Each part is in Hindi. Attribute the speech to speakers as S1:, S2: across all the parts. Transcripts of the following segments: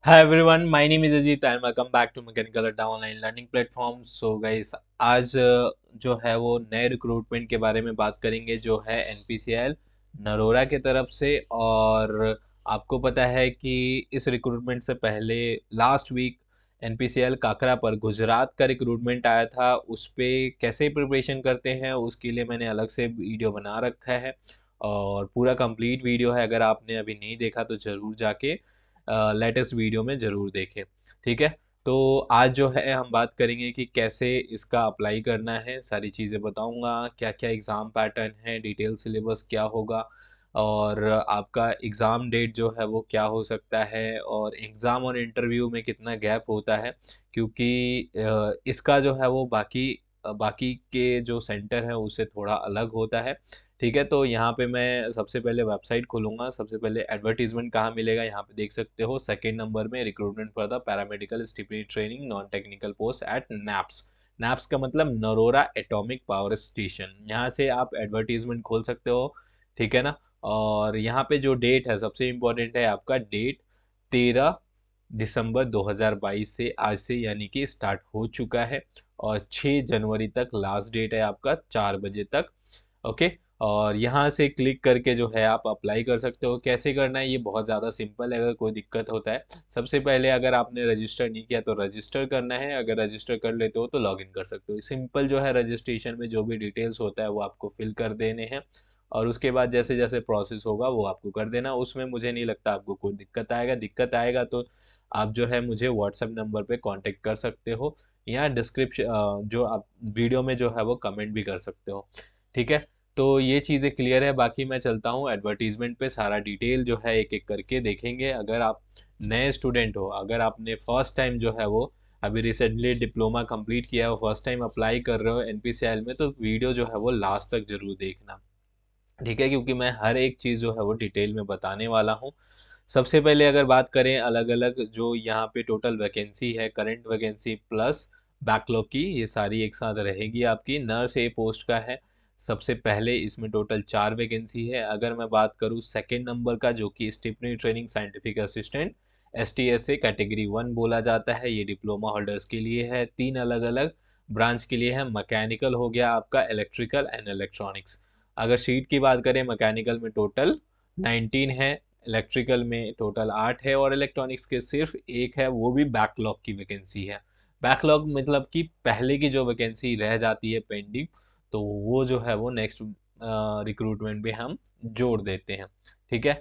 S1: Hi everyone, my name is Ajit and welcome back to Mechanical Adda online learning platform. So guys, आज जो है वो नए रिक्रूटमेंट के बारे में बात करेंगे जो है एनपीसीएल नरोरा के तरफ से। और आपको पता है कि इस रिक्रूटमेंट से पहले लास्ट वीक एनपीसीएल काकरा पर गुजरात का रिक्रूटमेंट आया था। उस पे कैसे प्रिपरेशन करते हैं उसके लिए मैंने अलग से वीडियो बना रखा है और पूरा कंप्लीट वीडियो है। अगर आपने अभी नहीं देखा तो ज़रूर जाके लेटेस्ट वीडियो में ज़रूर देखें। ठीक है, तो आज जो है हम बात करेंगे कि कैसे इसका अप्लाई करना है, सारी चीज़ें बताऊंगा, क्या क्या एग्ज़ाम पैटर्न है, डिटेल सिलेबस क्या होगा और आपका एग्ज़ाम डेट जो है वो क्या हो सकता है और एग्ज़ाम और इंटरव्यू में कितना गैप होता है। क्योंकि इसका जो है वो बाकी के जो सेंटर है उससे थोड़ा अलग होता है। ठीक है, तो यहाँ पे मैं सबसे पहले वेबसाइट खोलूंगा। सबसे पहले एडवर्टीजमेंट कहाँ मिलेगा, यहाँ पे देख सकते हो सेकंड नंबर में, recruitment for the paramedical stipendiary training non technical post at NAPS. NAPS का मतलब नरोरा एटॉमिक पावर स्टेशन। यहाँ से आप एडवर्टीजमेंट खोल सकते हो। ठीक है ना। और यहाँ पे जो डेट है सबसे इम्पोर्टेंट है आपका डेट, 13 दिसंबर 2022 से आज से यानी कि स्टार्ट हो चुका है और 6 जनवरी तक लास्ट डेट है आपका 4 बजे तक। ओके। और यहाँ से क्लिक करके जो है आप अप्लाई कर सकते हो। कैसे करना है ये बहुत ज़्यादा सिंपल है। अगर कोई दिक्कत होता है, सबसे पहले अगर आपने रजिस्टर नहीं किया तो रजिस्टर करना है। अगर रजिस्टर कर लेते हो तो लॉगिन कर सकते हो। सिंपल जो है रजिस्ट्रेशन में जो भी डिटेल्स होता है वो आपको फिल कर देने हैं और उसके बाद जैसे जैसे प्रोसेस होगा वो आपको कर देना। उसमें मुझे नहीं लगता आपको कोई दिक्कत आएगा। दिक्कत आएगा तो आप जो है मुझे व्हाट्सएप नंबर पे कांटेक्ट कर सकते हो या डिस्क्रिप्शन जो आप वीडियो में जो है वो कमेंट भी कर सकते हो। ठीक है, तो ये चीज़ें क्लियर है। बाकी मैं चलता हूँ एडवर्टीजमेंट पे, सारा डिटेल जो है एक एक करके देखेंगे। अगर आप नए स्टूडेंट हो, अगर आपने फर्स्ट टाइम जो है वो अभी रिसेंटली डिप्लोमा कंप्लीट किया है, फर्स्ट टाइम अप्लाई कर रहे हो एनपीसीएल में, तो वीडियो जो है वो लास्ट तक जरूर देखना। ठीक है, क्योंकि मैं हर एक चीज़ जो है वो डिटेल में बताने वाला हूँ। सबसे पहले अगर बात करें अलग अलग जो यहाँ पे टोटल वैकेंसी है, करंट वैकेंसी प्लस बैकलॉग की, ये सारी एक साथ रहेगी आपकी। नर्स ए पोस्ट का है सबसे पहले, इसमें टोटल 4 वैकेंसी है। अगर मैं बात करूँ सेकेंड नंबर का जो कि स्टिपनी ट्रेनिंग साइंटिफिक असिस्टेंट एसटीएस से कैटेगरी 1 बोला जाता है, ये डिप्लोमा होल्डर्स के लिए है। 3 अलग अलग ब्रांच के लिए है। मैकेनिकल हो गया आपका, इलेक्ट्रिकल एंड इलेक्ट्रॉनिक्स। अगर शीट की बात करें, मैकेनिकल में टोटल 19 है, इलेक्ट्रिकल में टोटल 8 है और इलेक्ट्रॉनिक्स के सिर्फ एक है, वो भी बैकलॉग की वैकेंसी है। बैकलॉग मतलब कि पहले की जो वैकेंसी रह जाती है पेंडिंग, तो वो जो है वो नेक्स्ट रिक्रूटमेंट में हम जोड़ देते हैं। ठीक है,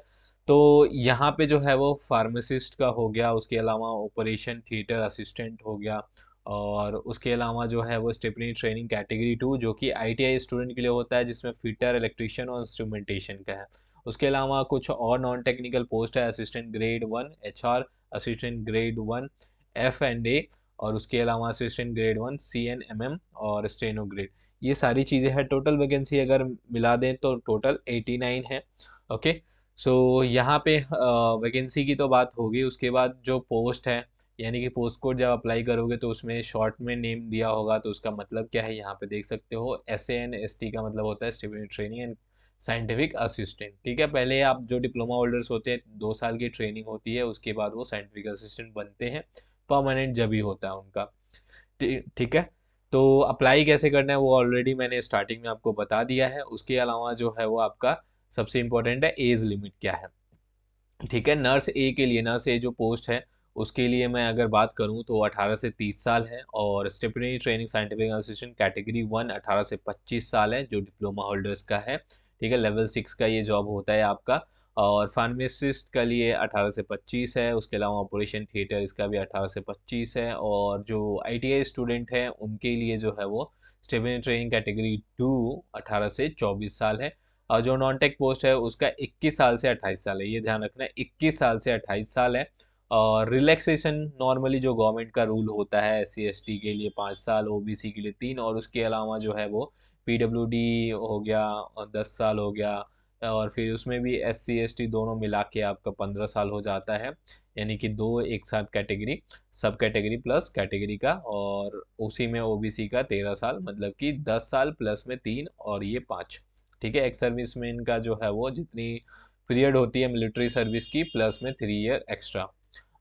S1: तो यहाँ पे जो है वो फार्मासिस्ट का हो गया, उसके अलावा ऑपरेशन थिएटर असिस्टेंट हो गया और उसके अलावा जो है वो स्टेपनी ट्रेनिंग कैटेगरी 2 जो कि आईटीआई स्टूडेंट के लिए होता है, जिसमें फिटर, इलेक्ट्रिशियन और इंस्ट्रूमेंटेशन का है। उसके अलावा कुछ और नॉन टेक्निकल पोस्ट है, assistant grade 1 HR, assistant grade 1 F&A और उसके अलावा असिस्टेंट ग्रेड 1 CNMM और स्टेनो ग्रेड। ये सारी चीज़ें हैं। टोटल वैकेंसी अगर मिला दें तो टोटल 89 है। ओके, सो यहाँ पे वैकेंसी की तो बात होगी। उसके बाद जो पोस्ट है, यानी कि पोस्ट कोड जब अप्लाई करोगे तो उसमें शॉर्ट में नेम दिया होगा, तो उसका मतलब क्या है यहाँ पे देख सकते हो। SANST का मतलब होता है student training and scientific assistant. ठीक है, पहले आप जो डिप्लोमा होल्डर्स होते हैं 2 साल की ट्रेनिंग होती है, उसके बाद वो साइंटिफिक असिस्टेंट बनते हैं, परमानेंट जब ही होता है उनका। ठीक है, तो अप्लाई कैसे करना है वो ऑलरेडी मैंने स्टार्टिंग में आपको बता दिया है। उसके अलावा जो है वो आपका सबसे इम्पोर्टेंट है, एज लिमिट क्या है। ठीक है, नर्स ए के लिए, नर्स ए जो पोस्ट है उसके लिए मैं अगर बात करूं तो 18 से 30 साल है और stepney training scientific assistant category 1 18 से 25 साल है, जो डिप्लोमा होल्डर्स का है। ठीक है, लेवल 6 का ये जॉब होता है आपका। और फार्मासिस्ट के लिए 18 से 25 है। उसके अलावा ऑपरेशन थिएटर, इसका भी 18 से 25 है। और जो आईटीआई स्टूडेंट हैं उनके लिए जो है वो स्टेपनी ट्रेनिंग कैटेगरी 2 18 से 24 साल है। और जो नॉन टेक पोस्ट है उसका 21 साल से 28 साल है, ये ध्यान रखना है, 21 साल से 28 साल है। और रिलैक्सेशन नॉर्मली जो गवर्नमेंट का रूल होता है, SC ST के लिए 5 साल, OBC के लिए 3, और उसके अलावा जो है वो PWD हो गया और 10 साल हो गया। और फिर उसमें भी SC ST दोनों मिला के आपका 15 साल हो जाता है। यानी कि दो एक साथ कैटेगरी, सब कैटेगरी प्लस कैटेगरी का, और उसी में OBC का 13 साल, मतलब कि 10 साल प्लस में 3 और ये 5। ठीक है, एक्स सर्विसमैन का जो है वो जितनी पीरियड होती है मिलिट्री सर्विस की, प्लस में 3 ईयर एक्स्ट्रा।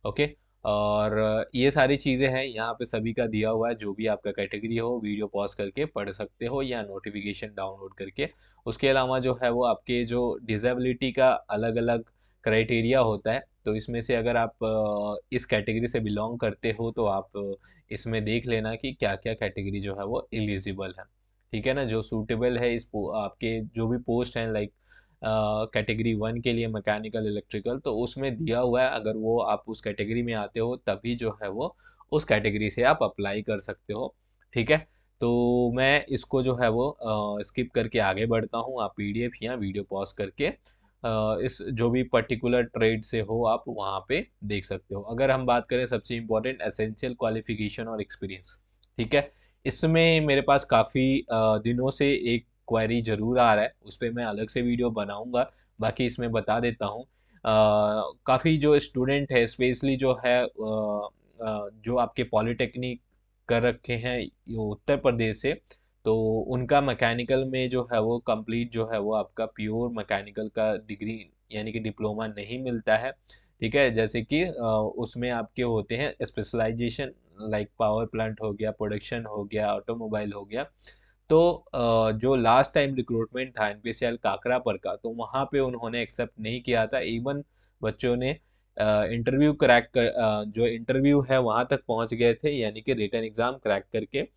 S1: ओके, और ये सारी चीज़ें हैं यहाँ पे सभी का दिया हुआ है। जो भी आपका कैटेगरी हो वीडियो पॉज करके पढ़ सकते हो या नोटिफिकेशन डाउनलोड करके। उसके अलावा जो है वो आपके जो डिसेबिलिटी का अलग अलग क्राइटेरिया होता है, तो इसमें से अगर आप इस कैटेगरी से बिलोंग करते हो तो आप इसमें देख लेना कि क्या क्या कैटेगरी जो है वो एलिजिबल है। ठीक है ना, जो सूटेबल है आपके जो भी पोस्ट हैं, लाइक कैटेगरी 1 के लिए मैकेनिकल इलेक्ट्रिकल, तो उसमें दिया हुआ है, अगर वो आप उस कैटेगरी में आते हो तभी जो है वो उस कैटेगरी से आप अप्लाई कर सकते हो। ठीक है, तो मैं इसको जो है वो स्किप करके आगे बढ़ता हूँ। आप पीडीएफ या वीडियो पॉज करके इस जो भी पर्टिकुलर ट्रेड से हो आप वहाँ पे देख सकते हो। अगर हम बात करें सबसे इम्पोर्टेंट एसेंशियल क्वालिफिकेशन और एक्सपीरियंस, ठीक है, इसमें मेरे पास काफ़ी दिनों से एक क्वेरी जरूर आ रहा है, उस पर मैं अलग से वीडियो बनाऊंगा। बाकी इसमें बता देता हूँ, काफ़ी जो स्टूडेंट है स्पेशली जो है जो आपके पॉलिटेक्निक कर रखे हैं ये उत्तर प्रदेश से, तो उनका मैकेनिकल में जो है वो कंप्लीट जो है वो आपका प्योर मैकेनिकल का डिग्री यानी कि डिप्लोमा नहीं मिलता है। ठीक है, जैसे कि उसमें आपके होते हैं स्पेशलाइजेशन, लाइक पावर प्लांट हो गया, प्रोडक्शन हो गया, ऑटोमोबाइल हो गया। तो जो लास्ट टाइम रिक्रूटमेंट था एनपीसीएल काकरा पर का, तो वहाँ पे उन्होंने एक्सेप्ट नहीं किया था। इवन बच्चों ने इंटरव्यू क्रैक कर जो इंटरव्यू है वहाँ तक पहुँच गए थे, यानी कि रिटन एग्ज़ाम क्रैक करके।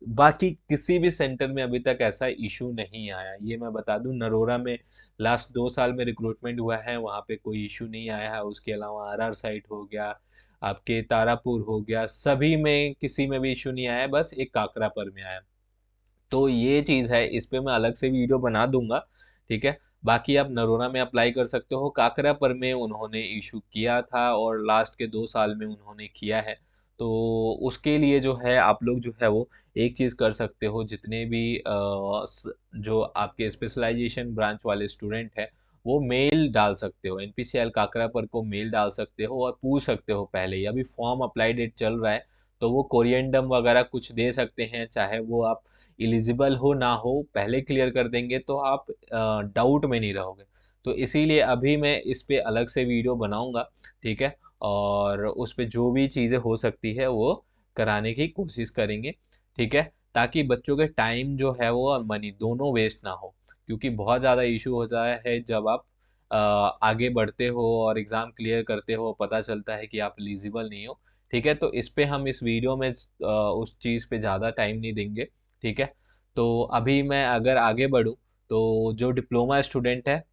S1: बाकी किसी भी सेंटर में अभी तक ऐसा इशू नहीं आया, ये मैं बता दूं। नरोरा में लास्ट 2 साल में रिक्रूटमेंट हुआ है, वहाँ पे कोई इशू नहीं आया है। उसके अलावा आरआर साइट हो गया, आपके तारापुर हो गया, सभी में किसी में भी इशू नहीं आया है, बस एक काकरा पर में आया। तो ये चीज़ है, इस पे मैं अलग से वीडियो बना दूंगा। ठीक है, बाकी आप नरोरा में अप्लाई कर सकते हो। काकरा पर में उन्होंने इशू किया था और लास्ट के 2 साल में उन्होंने किया है। तो उसके लिए जो है आप लोग जो है वो एक चीज़ कर सकते हो, जितने भी जो आपके स्पेशलाइजेशन ब्रांच वाले स्टूडेंट हैं वो मेल डाल सकते हो, एनपीसीएल काकरा पर को मेल डाल सकते हो और पूछ सकते हो पहले ही। अभी फॉर्म अप्लाई डेट चल रहा है, तो वो कोरिएंडम वगैरह कुछ दे सकते हैं, चाहे वो आप एलिजिबल हो ना हो, पहले क्लियर कर देंगे तो आप डाउट में नहीं रहोगे। तो इसीलिए अभी मैं इस पे अलग से वीडियो बनाऊंगा। ठीक है, और उस पे जो भी चीज़ें हो सकती है वो कराने की कोशिश करेंगे। ठीक है, ताकि बच्चों के टाइम जो है वो और मनी दोनों वेस्ट ना हो, क्योंकि बहुत ज़्यादा इशू होता है जब आप आगे बढ़ते हो और एग्ज़ाम क्लियर करते हो, पता चलता है कि आप एलिजिबल नहीं हो। ठीक है, तो इस पे हम इस वीडियो में उस चीज़ पे ज़्यादा टाइम नहीं देंगे। ठीक है, तो अभी मैं अगर आगे बढ़ूँ, तो जो डिप्लोमा स्टूडेंट है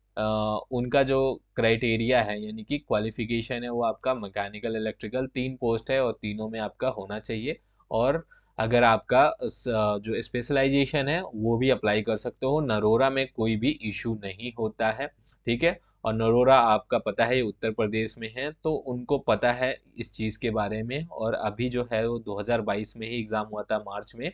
S1: उनका जो क्राइटेरिया है यानी कि क्वालिफिकेशन है वो आपका मैकेनिकल इलेक्ट्रिकल 3 पोस्ट है और तीनों में आपका होना चाहिए। और अगर आपका जो स्पेशलाइजेशन है वो भी अप्लाई कर सकते हो, नरोरा में कोई भी इशू नहीं होता है। ठीक है, और नरोरा आपका पता है ये उत्तर प्रदेश में है, तो उनको पता है इस चीज़ के बारे में। और अभी जो है वो 2022 में ही एग्ज़ाम हुआ था मार्च में।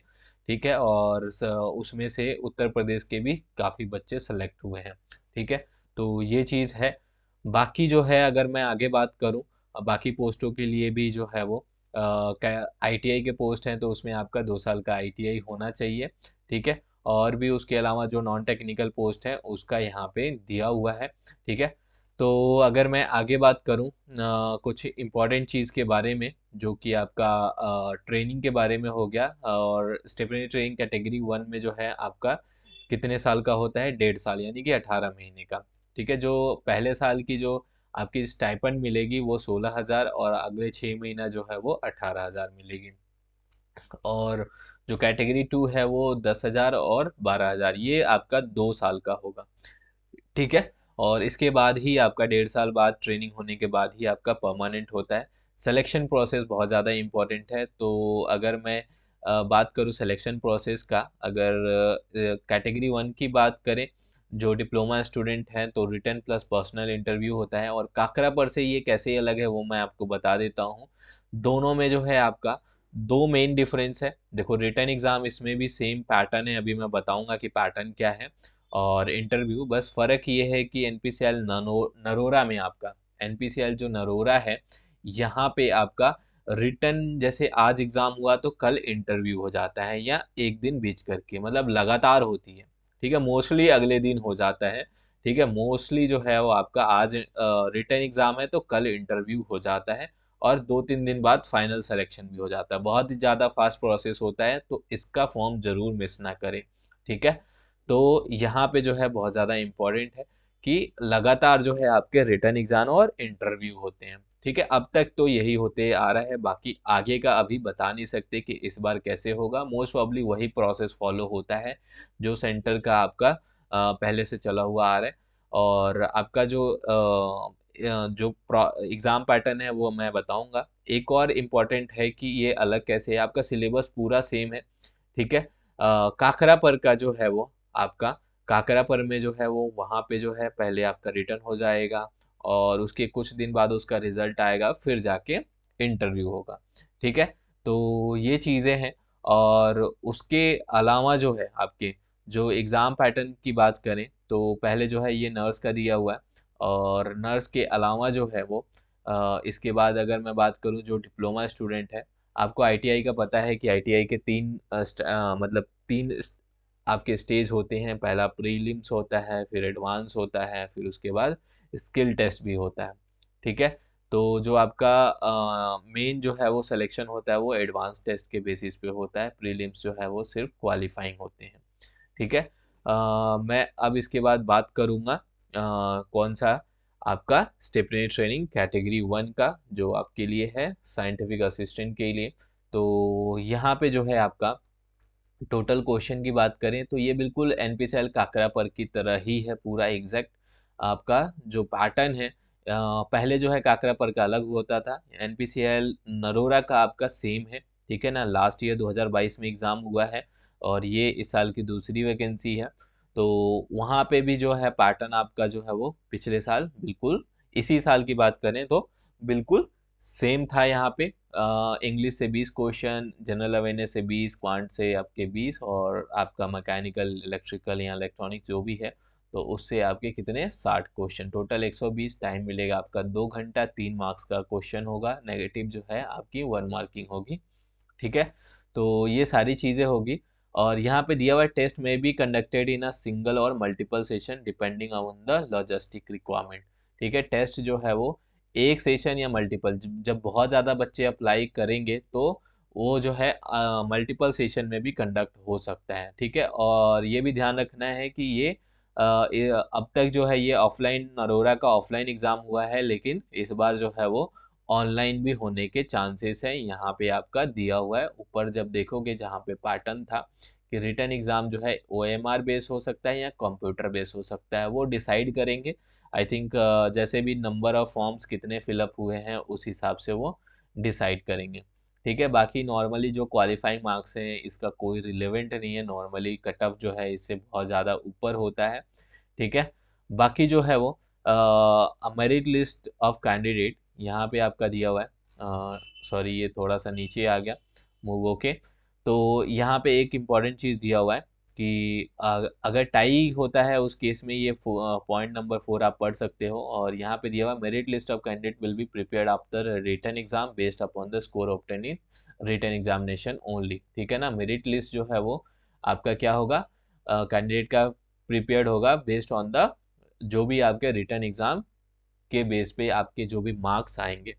S1: ठीक है, और उसमें से उत्तर प्रदेश के भी काफ़ी बच्चे सेलेक्ट हुए हैं। ठीक है, तो ये चीज़ है। बाकी जो है अगर मैं आगे बात करूँ, बाकी पोस्टों के लिए भी जो है वो आईटीआई के पोस्ट हैं, तो उसमें आपका 2 साल का आईटीआई होना चाहिए। ठीक है, और भी उसके अलावा जो नॉन टेक्निकल पोस्ट है उसका यहाँ पे दिया हुआ है। ठीक है, तो अगर मैं आगे बात करूँ कुछ इम्पोर्टेंट चीज़ के बारे में, जो कि आपका ट्रेनिंग के बारे में हो गया। और स्टेपनी ट्रेनिंग कैटेगरी 1 में जो है आपका कितने साल का होता है, 1.5 साल यानी कि 18 महीने का। ठीक है, जो पहले साल की जो आपकी स्टाइपेंड मिलेगी वो 16,000 और अगले 6 महीना जो है वो 18,000 मिलेगी। और जो कैटेगरी 2 है वो 10,000 और 12,000, ये आपका 2 साल का होगा। ठीक है, और इसके बाद ही आपका 1.5 साल बाद ट्रेनिंग होने के बाद ही आपका परमानेंट होता है। सिलेक्शन प्रोसेस बहुत ज़्यादा इम्पोर्टेंट है, तो अगर मैं बात करूँ सिलेक्शन प्रोसेस का, अगर कैटेगरी 1 की बात करें, जो डिप्लोमा स्टूडेंट हैं तो रिटन प्लस पर्सनल इंटरव्यू होता है। और काकरा पर से ये कैसे अलग है वो मैं आपको बता देता हूँ। दोनों में जो है आपका दो मेन डिफरेंस है। देखो, रिटन एग्ज़ाम इसमें भी सेम पैटर्न है, अभी मैं बताऊंगा कि पैटर्न क्या है। और इंटरव्यू बस फ़र्क ये है कि एनपीसीएल नरोरा में आपका, एनपीसीएल जो नरोरा है यहाँ पे आपका रिटन जैसे आज एग्ज़ाम हुआ तो कल इंटरव्यू हो जाता है, या एक दिन बीच करके, मतलब लगातार होती है। ठीक है, मोस्टली अगले दिन हो जाता है। ठीक है, मोस्टली जो है वो आपका आज रिटन एग्ज़ाम है तो कल इंटरव्यू हो जाता है। और 2-3 दिन बाद फाइनल सिलेक्शन भी हो जाता है। बहुत ही ज़्यादा फास्ट प्रोसेस होता है, तो इसका फॉर्म ज़रूर मिस ना करें। ठीक है, तो यहाँ पे जो है बहुत ज़्यादा इम्पोर्टेंट है कि लगातार जो है आपके रिटर्न एग्जाम और इंटरव्यू होते हैं। ठीक है, अब तक तो यही होते आ रहा है, बाकी आगे का अभी बता नहीं सकते कि इस बार कैसे होगा। मोस्ट प्रॉब्ली वही प्रोसेस फॉलो होता है जो सेंटर का आपका पहले से चला हुआ आ रहा है। और आपका जो एग्ज़ाम पैटर्न है वो मैं बताऊंगा। एक और इम्पॉर्टेंट है कि ये अलग कैसे है, आपका सिलेबस पूरा सेम है। ठीक है, काकरा पर का जो है वो आपका काकरा पर में जो है वो वहाँ पे जो है पहले आपका रिटर्न हो जाएगा, और उसके कुछ दिन बाद उसका रिजल्ट आएगा, फिर जाके इंटरव्यू होगा। ठीक है, तो ये चीज़ें हैं। और उसके अलावा जो है आपके जो एग्ज़ाम पैटर्न की बात करें तो पहले जो है ये नर्स का दिया हुआ है, और नर्स के अलावा जो है वो इसके बाद अगर मैं बात करूँ जो डिप्लोमा स्टूडेंट है, आपको आईटीआई का पता है कि आईटीआई के मतलब आपके स्टेज होते हैं। पहला प्रीलिम्स होता है, फिर एडवांस होता है, फिर उसके बाद स्किल टेस्ट भी होता है। ठीक है, तो जो आपका मेन जो है वो सिलेक्शन होता है वो एडवांस टेस्ट के बेसिस पे होता है। प्रीलिम्स जो है वो सिर्फ क्वालिफाइंग होते हैं। ठीक है, मैं अब इसके बाद बात करूँगा कौन सा आपका स्टेपनी ट्रेनिंग कैटेगरी 1 का जो आपके लिए है साइंटिफिक असिस्टेंट के लिए। तो यहाँ पे जो है आपका टोटल क्वेश्चन की बात करें तो ये बिल्कुल एनपीसीएल काकरा पर की तरह ही है, पूरा एग्जैक्ट आपका जो पैटर्न है। पहले जो है काकरा पर का अलग होता था, एनपीसीएल नरोरा का आपका सेम है। ठीक है ना, लास्ट ईयर 2022 में एग्ज़ाम हुआ है, और ये इस साल की दूसरी वैकेंसी है। तो वहाँ पे भी जो है पैटर्न आपका जो है वो पिछले साल बिल्कुल इसी साल की बात करें तो बिल्कुल सेम था। यहाँ पे इंग्लिश से 20 क्वेश्चन, जनरल अवेयरनेस से 20, क्वांट से आपके 20, और आपका मैकेनिकल इलेक्ट्रिकल या इलेक्ट्रॉनिक जो भी है तो उससे आपके कितने 60 क्वेश्चन, टोटल 120। टाइम मिलेगा आपका 2 घंटा। 3 मार्क्स का क्वेश्चन होगा, नेगेटिव जो है आपकी 1 मार्किंग होगी। ठीक है, तो ये सारी चीज़ें होगी। और यहाँ पे दिया हुआ test may be conducted in a single or multiple session depending on the logistic requirement. ठीक है, टेस्ट जो है वो एक सेशन या मल्टीपल, जब बहुत ज़्यादा बच्चे अप्लाई करेंगे तो वो जो है मल्टीपल सेशन में भी कंडक्ट हो सकता है। ठीक है, और ये भी ध्यान रखना है कि अब तक जो है ये ऑफलाइन नरोरा का ऑफलाइन एग्ज़ाम हुआ है, लेकिन इस बार जो है वो ऑनलाइन भी होने के चांसेस हैं। यहाँ पे आपका दिया हुआ है ऊपर, जब देखोगे जहाँ पे पैटर्न था कि रिटर्न एग्ज़ाम जो है ओएमआर बेस हो सकता है या कंप्यूटर बेस हो सकता है, वो डिसाइड करेंगे। आई थिंक जैसे भी नंबर ऑफ फॉर्म्स कितने फिलअप हुए हैं उस हिसाब से वो डिसाइड करेंगे। ठीक है, बाकी नॉर्मली जो क्वालिफाइंग मार्क्स हैं इसका कोई रिलेवेंट नहीं है, नॉर्मली कट ऑफ जो है इससे बहुत ज़्यादा ऊपर होता है। ठीक है, बाकी जो है वो मेरिट लिस्ट ऑफ कैंडिडेट यहाँ पे आपका दिया हुआ है। सॉरी, ये थोड़ा सा नीचे आ गया, मूव ओके। तो यहाँ पे एक इम्पॉर्टेंट चीज़ दिया हुआ है कि अगर टाई होता है उस केस में ये पॉइंट नंबर 4 आप पढ़ सकते हो। और यहाँ पे दिया हुआ है merit list of candidate will be prepared after written exam based upon the score obtain in written examination only. ठीक है ना, मेरिट लिस्ट जो है वो आपका क्या होगा, कैंडिडेट का प्रिपेयर्ड होगा बेस्ड ऑन द जो भी आपके रिटन एग्जाम के बेस पे आपके जो भी मार्क्स आएंगे।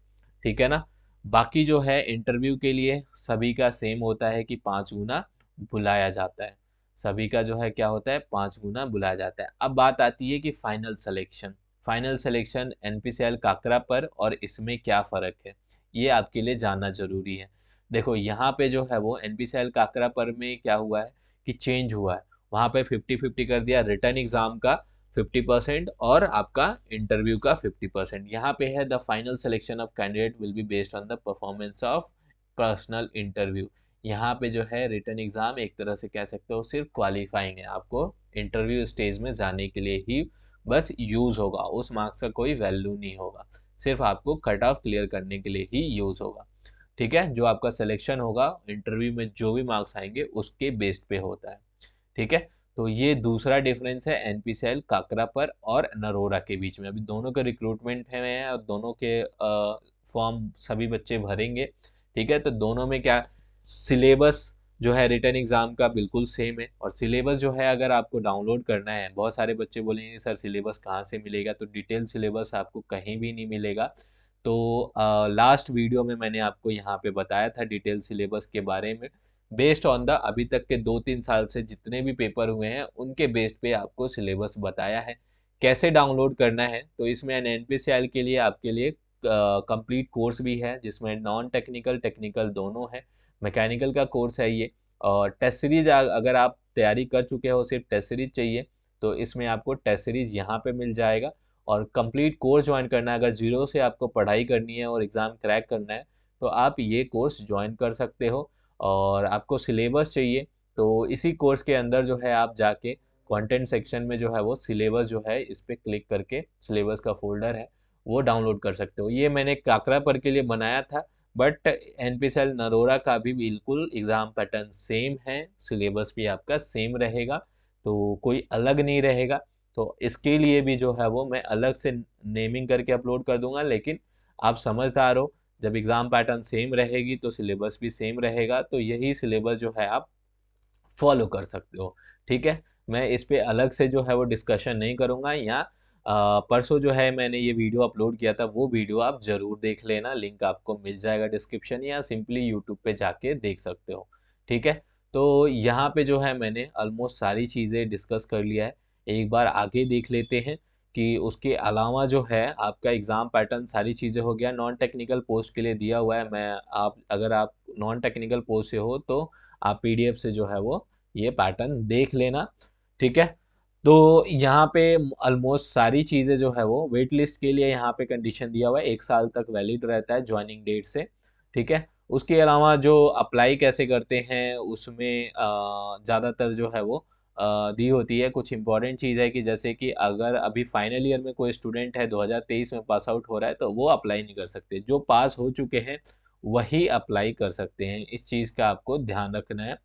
S1: ठीक है ना, बाकी जो है इंटरव्यू के लिए सभी का सेम होता है कि 5 गुना बुलाया जाता है। सभी का जो है क्या होता है, 5 गुना बुलाया जाता है। अब बात आती है कि final selection, final selection NPCL काकरा पर और इसमें क्या फ़र्क है, ये आपके लिए जानना ज़रूरी है। देखो यहाँ पे जो है वो एनपीसीएल काकरा पर में क्या हुआ है कि चेंज हुआ है, वहाँ पे 50-50 कर दिया, रिटर्न एग्ज़ाम का 50% और आपका इंटरव्यू का 50%। यहाँ पे है the final selection of candidate will be based on the performance of personal interview. यहाँ पे जो है रिटर्न एग्ज़ाम एक तरह से कह सकते हो सिर्फ क्वालिफाइंग है, आपको इंटरव्यू स्टेज में जाने के लिए ही बस यूज़ होगा, उस मार्क्स का कोई वैल्यू नहीं होगा, सिर्फ आपको कट ऑफ क्लियर करने के लिए ही यूज़ होगा। ठीक है, जो आपका सिलेक्शन होगा इंटरव्यू में जो भी मार्क्स आएंगे उसके बेस्ड पे होता है। ठीक है, तो ये दूसरा डिफरेंस है एनपीसीएल काकरा पर और नरोरा के बीच में। अभी दोनों के रिक्रूटमेंट है और दोनों के फॉर्म सभी बच्चे भरेंगे। ठीक है, तो दोनों में क्या सिलेबस जो है रिटर्न एग्जाम का बिल्कुल सेम है। और सिलेबस जो है अगर आपको डाउनलोड करना है, बहुत सारे बच्चे बोलेंगे सर सिलेबस कहाँ से मिलेगा, तो डिटेल सिलेबस आपको कहीं भी नहीं मिलेगा। तो लास्ट वीडियो में मैंने आपको यहाँ पे बताया था डिटेल सिलेबस के बारे में, बेस्ड ऑन द अभी तक के 2-3 साल से जितने भी पेपर हुए हैं उनके बेस्ड पे आपको सिलेबस बताया है कैसे डाउनलोड करना है। तो इसमें एनपीसीआई के लिए आपके लिए कंप्लीट कोर्स भी है जिसमें नॉन टेक्निकल टेक्निकल दोनों है। मैकेनिकल का कोर्स है ये। और टेस्ट सीरीज अगर आप तैयारी कर चुके हो, सिर्फ टेस्ट सीरीज चाहिए, तो इसमें आपको टेस्ट सीरीज यहाँ पे मिल जाएगा। और कंप्लीट कोर्स ज्वाइन करना है, अगर जीरो से आपको पढ़ाई करनी है और एग्ज़ाम क्रैक करना है तो आप ये कोर्स ज्वाइन कर सकते हो। और आपको सिलेबस चाहिए तो इसी कोर्स के अंदर जो है आप जाके कंटेंट सेक्शन में जो है वो सिलेबस जो है इस पर क्लिक करके सिलेबस का फोल्डर है वो डाउनलोड कर सकते हो। ये मैंने काकरा पर के लिए बनाया था, बट एनपीसीएल नरोरा का भी बिल्कुल एग्ज़ाम पैटर्न सेम है, सिलेबस भी आपका सेम रहेगा, तो कोई अलग नहीं रहेगा। तो इसके लिए भी जो है वो मैं अलग से नेमिंग करके अपलोड कर दूंगा, लेकिन आप समझदार हो, जब एग्ज़ाम पैटर्न सेम रहेगी तो सिलेबस भी सेम रहेगा, तो यही सिलेबस जो है आप फॉलो कर सकते हो। ठीक है, मैं इस पे अलग से जो है वो डिस्कशन नहीं करूँगा। यहाँ परसों जो है मैंने ये वीडियो अपलोड किया था, वो वीडियो आप ज़रूर देख लेना, लिंक आपको मिल जाएगा डिस्क्रिप्शन, या सिंपली यूट्यूब पे जाके देख सकते हो। ठीक है, तो यहाँ पे जो है मैंने ऑलमोस्ट सारी चीज़ें डिस्कस कर लिया है। एक बार आगे देख लेते हैं कि उसके अलावा जो है आपका एग्ज़ाम पैटर्न सारी चीज़ें हो गया। नॉन टेक्निकल पोस्ट के लिए दिया हुआ है, मैं आप अगर आप नॉन टेक्निकल पोस्ट से हो तो आप पीडीएफ से जो है वो ये पैटर्न देख लेना। ठीक है, तो यहाँ पे ऑलमोस्ट सारी चीज़ें जो है वो वेट लिस्ट के लिए यहाँ पे कंडीशन दिया हुआ है, 1 साल तक वैलिड रहता है ज्वाइनिंग डेट से। ठीक है, उसके अलावा जो अप्लाई कैसे करते हैं उसमें ज़्यादातर जो है वो दी होती है। कुछ इंपॉर्टेंट चीज़ है कि जैसे कि अगर अभी फाइनल ईयर में कोई स्टूडेंट है 2023 में पास आउट हो रहा है तो वो अप्लाई नहीं कर सकते, जो पास हो चुके हैं वही अप्लाई कर सकते हैं, इस चीज़ का आपको ध्यान रखना है।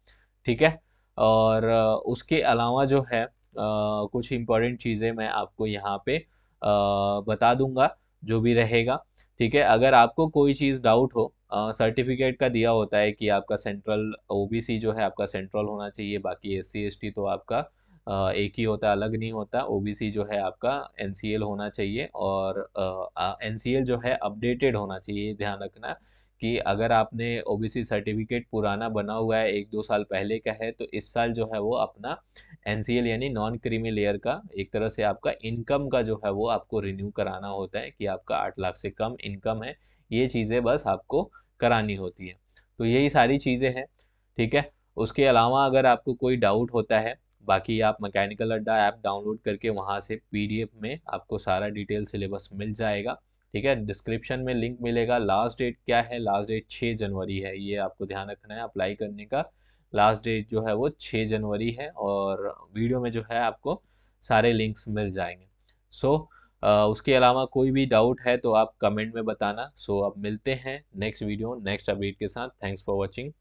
S1: ठीक है, और उसके अलावा जो है कुछ इम्पोर्टेंट चीज़ें मैं आपको यहाँ पे बता दूंगा जो भी रहेगा। ठीक है, अगर आपको कोई चीज़ डाउट हो, सर्टिफिकेट का दिया होता है कि आपका सेंट्रल ओबीसी जो है आपका सेंट्रल होना चाहिए, बाकी एससी एसटी तो आपका एक ही होता है, अलग नहीं होता। ओबीसी जो है आपका एनसीएल होना चाहिए, और एनसीएल जो है अपडेटेड होना चाहिए, ध्यान रखना कि अगर आपने ओबीसी सर्टिफिकेट पुराना बना हुआ है 1-2 साल पहले का है तो इस साल जो है वो अपना एनसीएल यानी नॉन क्रीमी लेयर का एक तरह से आपका इनकम का जो है वो आपको रिन्यू कराना होता है कि आपका 8 लाख से कम इनकम है, ये चीज़ें बस आपको करानी होती है। तो यही सारी चीज़ें हैं। ठीक है, उसके अलावा अगर आपको कोई डाउट होता है, बाकी आप मैकेनिकल अड्डा ऐप डाउनलोड करके वहाँ से पीडीएफ में आपको सारा डिटेल सिलेबस मिल जाएगा। ठीक है, डिस्क्रिप्शन में लिंक मिलेगा। लास्ट डेट क्या है? लास्ट डेट 6 जनवरी है, ये आपको ध्यान रखना है। अप्लाई करने का लास्ट डेट जो है वो 6 जनवरी है, और वीडियो में जो है आपको सारे लिंक्स मिल जाएंगे। सो उसके अलावा कोई भी डाउट है तो आप कमेंट में बताना। सो अब मिलते हैं नेक्स्ट वीडियो नेक्स्ट अपडेट के साथ। Thanks for watching.